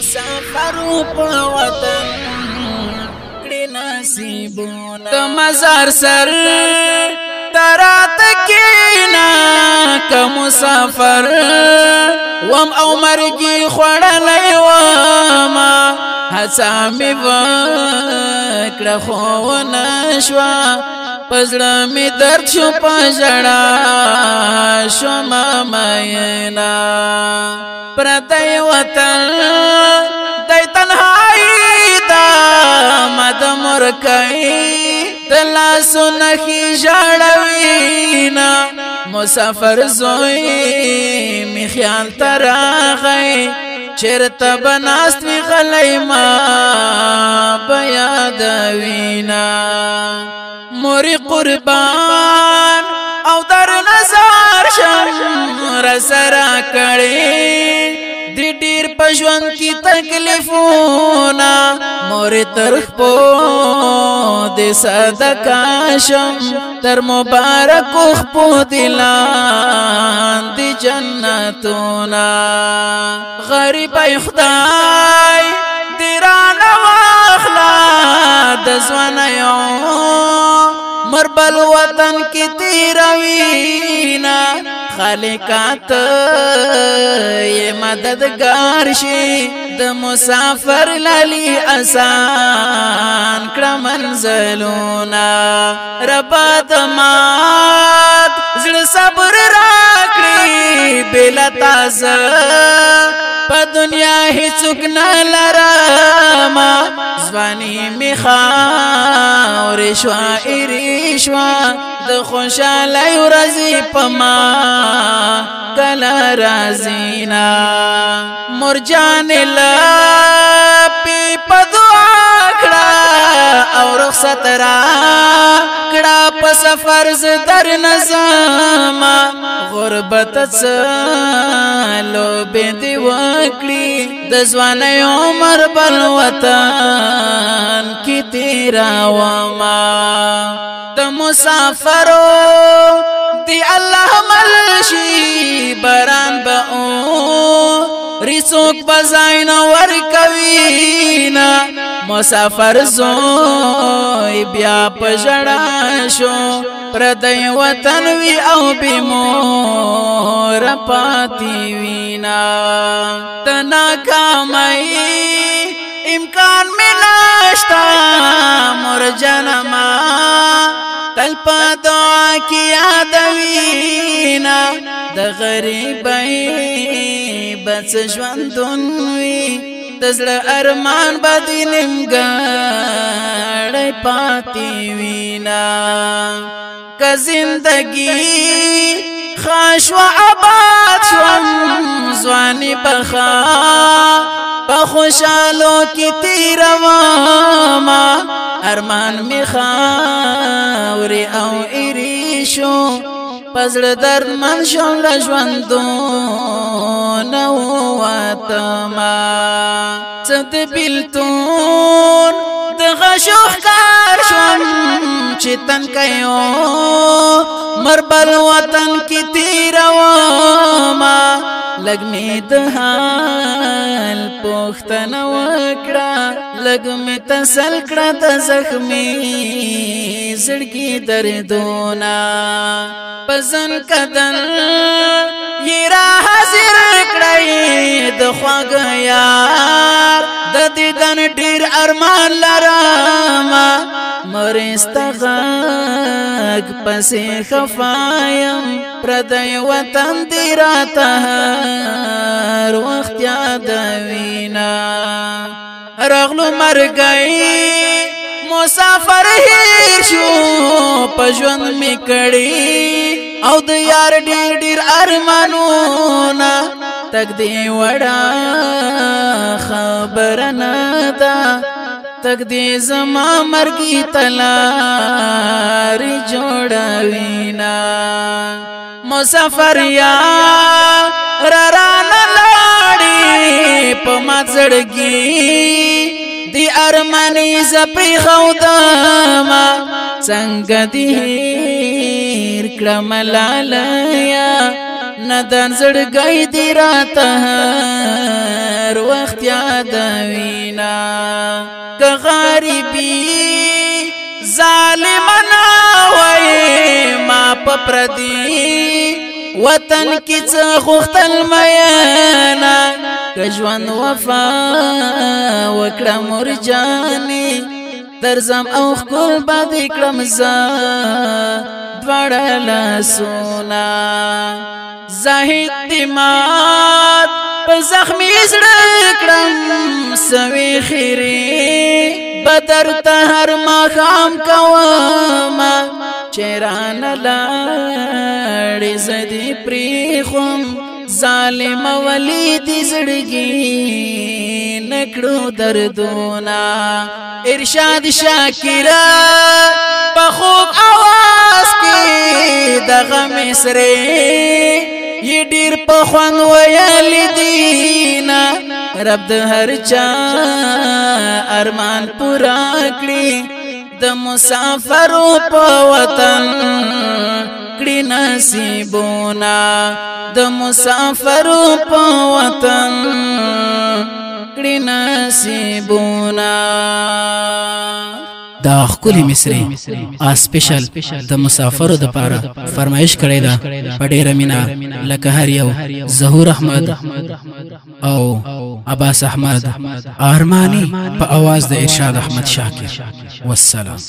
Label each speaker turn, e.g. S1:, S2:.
S1: مسافرو په وطن کړي نصیبونه د مزار سر درات کینا که مسافر وم او مرګي خړلې وما هڅه مې وکړه خو نشوا پزړه مې درد شو پژړا شو ماینا پرته وطن دای تنهایی دا مد مرکای دلاسو نخی جاڑوینا مسافر زوی می خیال تراغی چرت بناست می غلی ما بیادوینا موری قربان او در نظر شم رسرا کړي دی ډیر پښوند کی تکلیفونه مور ترخ پو د صدقه شم تر مبارک خو دلان دی جنتونه غریب خدای دیران واخلا د ځوان یو مربل وطن کی تیروینا خالقات یہ مددگار شي د مسافر لالی آسان کړه منزلونا ربا دمات زړه صبر راکړي بلا تازه په دنیا هیڅوک نه لرما ځواني می خاور شاعري شوا د خوشاله ورځې پما کلا رازینا مرجان لپی په دعا کړه او رخصت را کړه په سفر ز در نظم غربت څلو به دی وکړي د ځوان عمر بل وطن کی تیرا وما د مسافرو دی الله ملشي باران به ریسوک بزاین ورکوینا مسافر زوی بیا پجړا شو پردی وطن وی او بیمور پاتی وینا تنا کامئی امکان میں ناشتا مر جنما تل پا دعا کی یادوینا د غریبی بس ژوندون وی دزړه ارمان بدی نیمګړی پاتی وینا که زندگی خاش و آباد شوم ځواني بخا په خوشالو کې تیروما ارمان می خاوري او ایری شو پزړه درد من شوم له ژوندون واتما څه د بیلتون د غشو ښکار شوم چې تن کيو مربل وطن کې تیروما لګ می د حال پوښتنه وکړه لګ می تسل کړه د زخمي زړګي دردونه پزن کدن یہ را حاضر کړی د خواږ یار د دیدن ډیر ارمان لرما مرستغاک پسې خفایم پردی وطن دی راته هر وخت یادوینا رغلو مرګی مسافر هیر شو پژوند می کړي او د یار ډیر ډیر ارمانونه تک دی وړا خبر نه دا تک دی زما مرګي تلار جوړوینا مسافر یا ران لاړې په مځړګي دی ارمانی زپری خودما څنګه دی هیر کړم لالیا ندان زړګی دی راته هر وخت یادوینا که غریبی ظالمنا وای ما په پردي وطن کې څه غوښتل میانا که ژوند وفا وکړه مرجانې درځم او ښکل به دې کړم زه دواړه لاسونه زاهد دې مات په زخمي زړه کړم سوي خیرې بدر ته هر ماښام کومه چې رانه لاړې زه دې پرېښوم ظالم ولی دې زړګي نکړو دردونه ارشاد شاکره په خوږ اواز کې دغه مصرې یې ډېر په خوند ویلې دینه رب د هر چا ارمان پورا کړي د مسافرو په وطن کړي نصیبونه د مسافرو په وطن کړي نصیبونه
S2: دا خولي مصري اسپیشل د مسافرو د پاره فرمایش کړی دا په ډیره مینا لکه هر یو ظهور احمد او عباس احمد ارمانی په आवाज د ارشاد احمد شاکر والسلام.